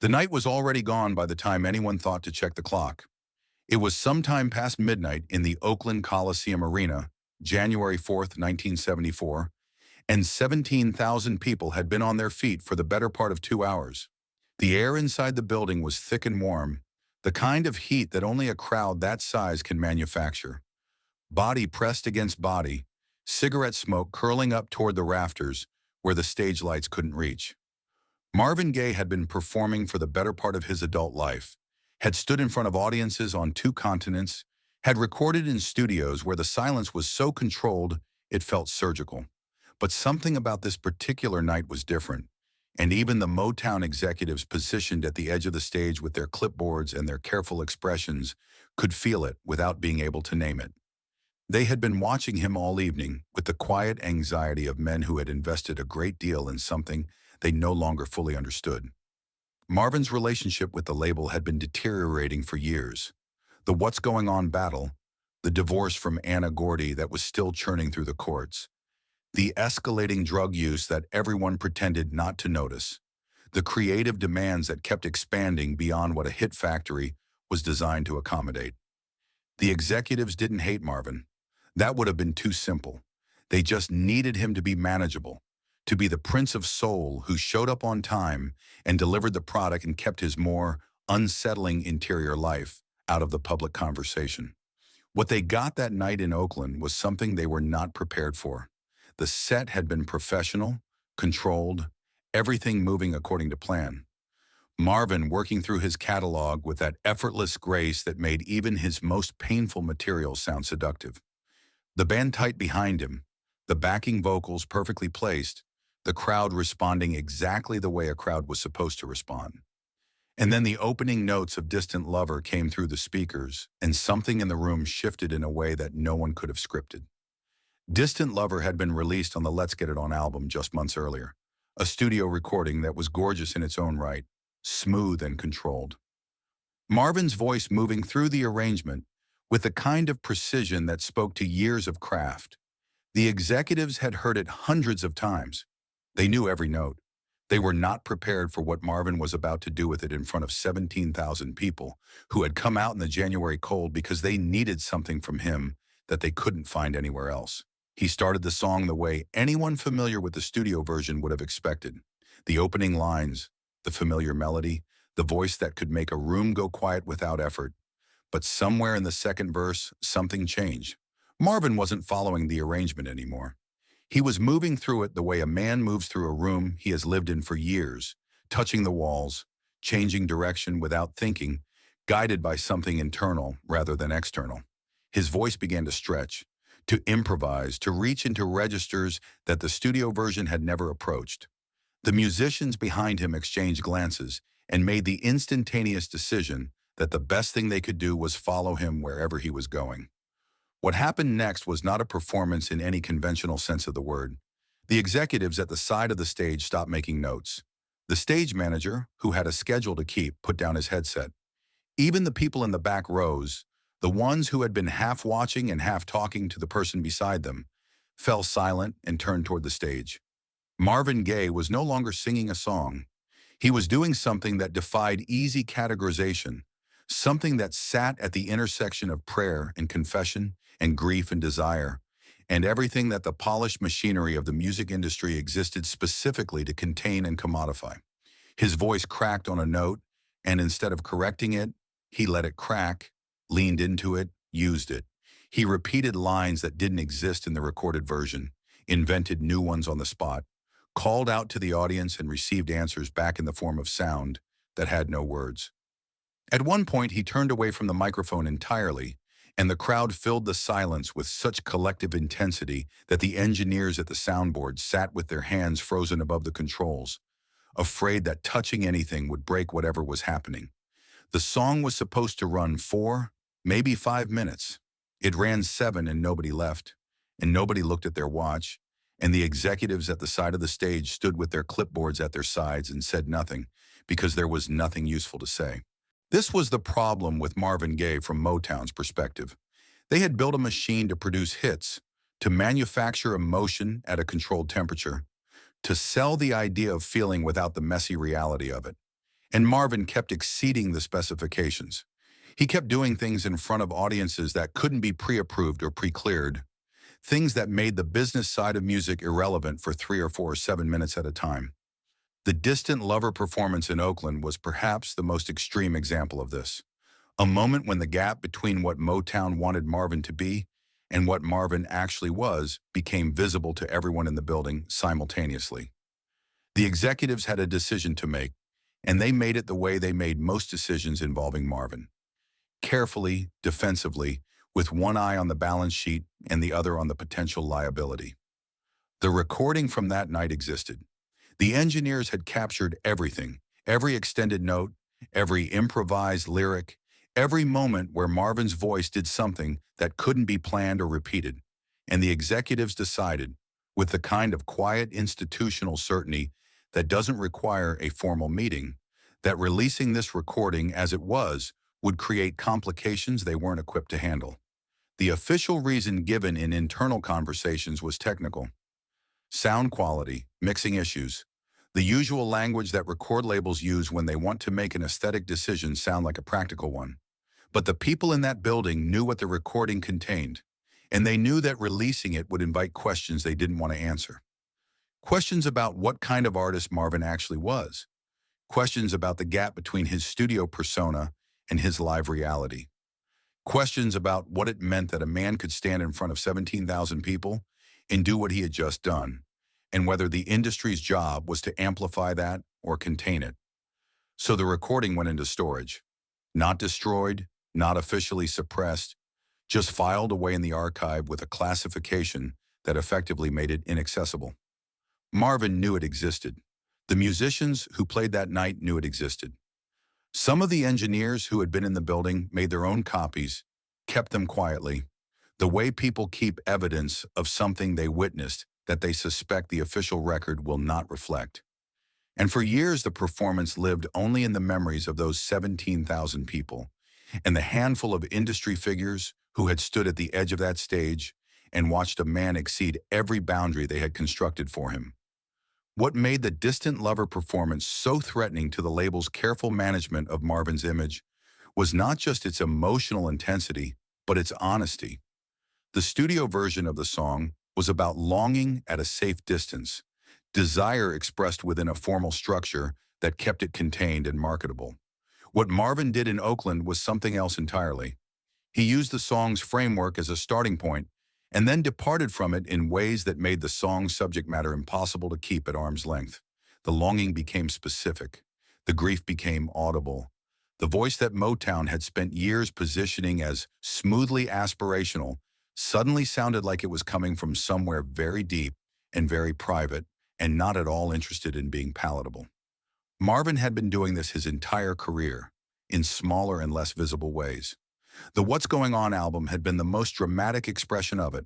The night was already gone by the time anyone thought to check the clock. It was sometime past midnight in the Oakland Coliseum Arena, January 4th, 1974, and 17,000 people had been on their feet for the better part of 2 hours. The air inside the building was thick and warm, the kind of heat that only a crowd that size can manufacture. Body pressed against body, cigarette smoke curling up toward the rafters where the stage lights couldn't reach. Marvin Gaye had been performing for the better part of his adult life, had stood in front of audiences on 2 continents, had recorded in studios where the silence was so controlled it felt surgical. But something about this particular night was different, and even the Motown executives positioned at the edge of the stage with their clipboards and their careful expressions could feel it without being able to name it. They had been watching him all evening with the quiet anxiety of men who had invested a great deal in something they no longer fully understood. Marvin's relationship with the label had been deteriorating for years. The "what's going on" battle, the divorce from Anna Gordy that was still churning through the courts, the escalating drug use that everyone pretended not to notice, the creative demands that kept expanding beyond what a hit factory was designed to accommodate. The executives didn't hate Marvin. That would have been too simple. They just needed him to be manageable, to be the Prince of Soul who showed up on time and delivered the product and kept his more unsettling interior life out of the public conversation. What they got that night in Oakland was something they were not prepared for. The set had been professional, controlled, everything moving according to plan. Marvin working through his catalog with that effortless grace that made even his most painful material sound seductive. The band tight behind him, the backing vocals perfectly placed, the crowd responding exactly the way a crowd was supposed to respond. And then the opening notes of Distant Lover came through the speakers, and something in the room shifted in a way that no one could have scripted. Distant Lover had been released on the Let's Get It On album just months earlier, a studio recording that was gorgeous in its own right, smooth and controlled. Marvin's voice moving through the arrangement with the kind of precision that spoke to years of craft. The executives had heard it hundreds of times. They knew every note. They were not prepared for what Marvin was about to do with it in front of 17,000 people who had come out in the January cold because they needed something from him that they couldn't find anywhere else. He started the song the way anyone familiar with the studio version would have expected. The opening lines, the familiar melody, the voice that could make a room go quiet without effort. But somewhere in the second verse, something changed. Marvin wasn't following the arrangement anymore. He was moving through it the way a man moves through a room he has lived in for years, touching the walls, changing direction without thinking, guided by something internal rather than external. His voice began to stretch, to improvise, to reach into registers that the studio version had never approached. The musicians behind him exchanged glances and made the instantaneous decision that the best thing they could do was follow him wherever he was going. What happened next was not a performance in any conventional sense of the word. The executives at the side of the stage stopped making notes. The stage manager, who had a schedule to keep, put down his headset. Even the people in the back rows, the ones who had been half watching and half talking to the person beside them, fell silent and turned toward the stage. Marvin Gaye was no longer singing a song. He was doing something that defied easy categorization, something that sat at the intersection of prayer and confession and grief and desire, and everything that the polished machinery of the music industry existed specifically to contain and commodify. His voice cracked on a note, and instead of correcting it, he let it crack, leaned into it, used it. He repeated lines that didn't exist in the recorded version, invented new ones on the spot, called out to the audience and received answers back in the form of sound that had no words. At one point, he turned away from the microphone entirely, and the crowd filled the silence with such collective intensity that the engineers at the soundboard sat with their hands frozen above the controls, afraid that touching anything would break whatever was happening. The song was supposed to run 4, maybe 5 minutes. It ran 7 and nobody left, and nobody looked at their watch, and the executives at the side of the stage stood with their clipboards at their sides and said nothing because there was nothing useful to say. This was the problem with Marvin Gaye from Motown's perspective. They had built a machine to produce hits, to manufacture emotion at a controlled temperature, to sell the idea of feeling without the messy reality of it. And Marvin kept exceeding the specifications. He kept doing things in front of audiences that couldn't be pre-approved or pre-cleared, things that made the business side of music irrelevant for 3 or 4 or 7 minutes at a time. The Distant Lover performance in Oakland was perhaps the most extreme example of this, a moment when the gap between what Motown wanted Marvin to be and what Marvin actually was became visible to everyone in the building simultaneously. The executives had a decision to make, and they made it the way they made most decisions involving Marvin. Carefully, defensively, with one eye on the balance sheet and the other on the potential liability. The recording from that night existed. The engineers had captured everything, every extended note, every improvised lyric, every moment where Marvin's voice did something that couldn't be planned or repeated. And the executives decided, with the kind of quiet institutional certainty that doesn't require a formal meeting, that releasing this recording as it was would create complications they weren't equipped to handle. The official reason given in internal conversations was technical. Sound quality, mixing issues, the usual language that record labels use when they want to make an aesthetic decision sound like a practical one. But the people in that building knew what the recording contained, and they knew that releasing it would invite questions they didn't want to answer. Questions about what kind of artist Marvin actually was. Questions about the gap between his studio persona and his live reality. Questions about what it meant that a man could stand in front of 17,000 people and do what he had just done, and whether the industry's job was to amplify that or contain it. So the recording went into storage. Not destroyed, not officially suppressed, just filed away in the archive with a classification that effectively made it inaccessible. Marvin knew it existed. The musicians who played that night knew it existed. Some of the engineers who had been in the building made their own copies, kept them quietly, the way people keep evidence of something they witnessed that they suspect the official record will not reflect. And for years the performance lived only in the memories of those 17,000 people, and the handful of industry figures who had stood at the edge of that stage and watched a man exceed every boundary they had constructed for him. What made the Distant Lover performance so threatening to the label's careful management of Marvin's image was not just its emotional intensity, but its honesty. The studio version of the song was about longing at a safe distance, desire expressed within a formal structure that kept it contained and marketable. What Marvin did in Oakland was something else entirely. He used the song's framework as a starting point and then departed from it in ways that made the song's subject matter impossible to keep at arm's length. The longing became specific. The grief became audible. The voice that Motown had spent years positioning as smoothly aspirational suddenly sounded like it was coming from somewhere very deep and very private and not at all interested in being palatable. Marvin had been doing this his entire career, in smaller and less visible ways. The What's Going On album had been the most dramatic expression of it,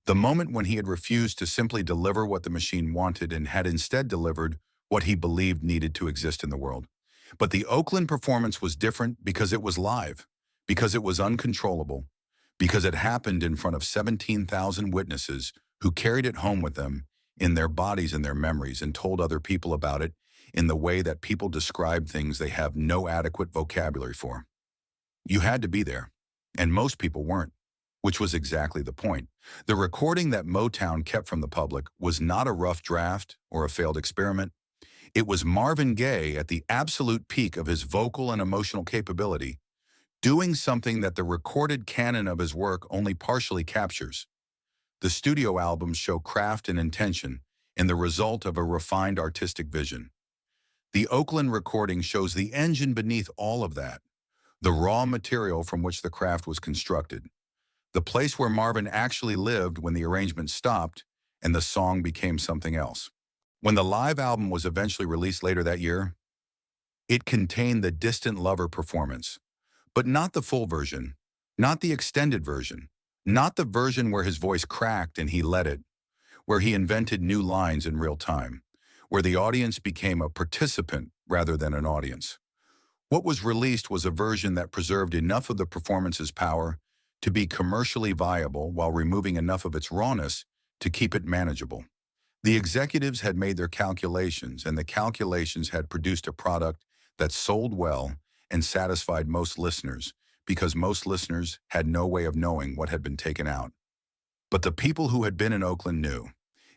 the moment when he had refused to simply deliver what the machine wanted and had instead delivered what he believed needed to exist in the world. But the Oakland performance was different because it was live, because it was uncontrollable, because it happened in front of 17,000 witnesses who carried it home with them in their bodies and their memories and told other people about it in the way that people describe things they have no adequate vocabulary for. You had to be there, and most people weren't, which was exactly the point. The recording that Motown kept from the public was not a rough draft or a failed experiment. It was Marvin Gaye at the absolute peak of his vocal and emotional capability, doing something that the recorded canon of his work only partially captures. The studio albums show craft and intention in the result of a refined artistic vision. The Oakland recording shows the engine beneath all of that, the raw material from which the craft was constructed, the place where Marvin actually lived when the arrangement stopped and the song became something else. When the live album was eventually released later that year, it contained the Distant Lover performance, but not the full version, not the extended version, not the version where his voice cracked and he let it, where he invented new lines in real time, where the audience became a participant rather than an audience. What was released was a version that preserved enough of the performance's power to be commercially viable while removing enough of its rawness to keep it manageable. The executives had made their calculations, and the calculations had produced a product that sold well and satisfied most listeners because most listeners had no way of knowing what had been taken out. But the people who had been in Oakland knew.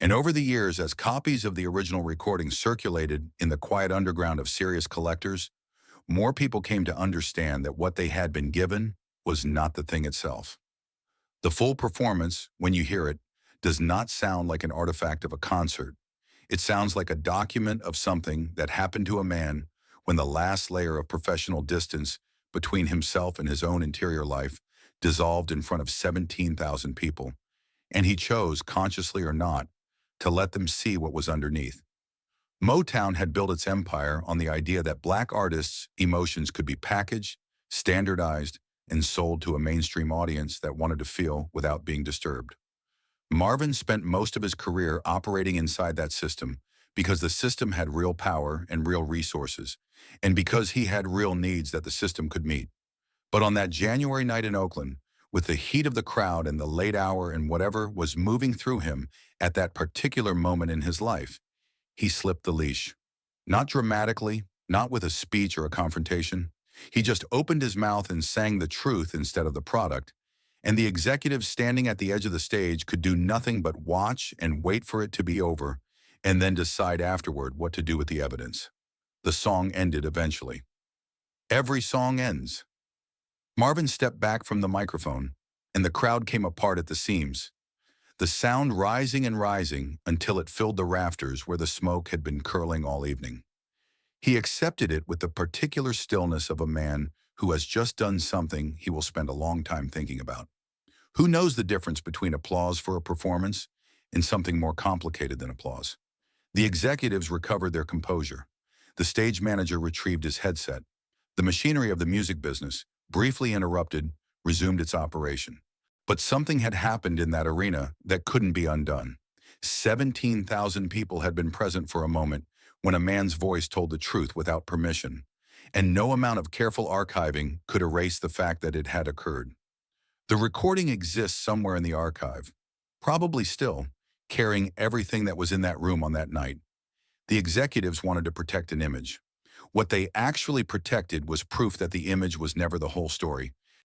And over the years, as copies of the original recording circulated in the quiet underground of serious collectors, more people came to understand that what they had been given was not the thing itself. The full performance, when you hear it, does not sound like an artifact of a concert. It sounds like a document of something that happened to a man when the last layer of professional distance between himself and his own interior life dissolved in front of 17,000 people, and he chose, consciously or not, to let them see what was underneath. Motown had built its empire on the idea that black artists' emotions could be packaged, standardized, and sold to a mainstream audience that wanted to feel without being disturbed. Marvin spent most of his career operating inside that system because the system had real power and real resources, and because he had real needs that the system could meet. But on that January night in Oakland, with the heat of the crowd and the late hour and whatever was moving through him at that particular moment in his life, he slipped the leash. Not dramatically, not with a speech or a confrontation. He just opened his mouth and sang the truth instead of the product, and the executives standing at the edge of the stage could do nothing but watch and wait for it to be over, and then decide afterward what to do with the evidence. The song ended eventually. Every song ends. Marvin stepped back from the microphone, and the crowd came apart at the seams, the sound rising and rising until it filled the rafters where the smoke had been curling all evening. He accepted it with the particular stillness of a man who has just done something he will spend a long time thinking about. Who knows the difference between applause for a performance and something more complicated than applause? The executives recovered their composure. The stage manager retrieved his headset. The machinery of the music business, briefly interrupted, resumed its operation. But something had happened in that arena that couldn't be undone. 17,000 people had been present for a moment when a man's voice told the truth without permission, and no amount of careful archiving could erase the fact that it had occurred. The recording exists somewhere in the archive, probably still, carrying everything that was in that room on that night. The executives wanted to protect an image. What they actually protected was proof that the image was never the whole story,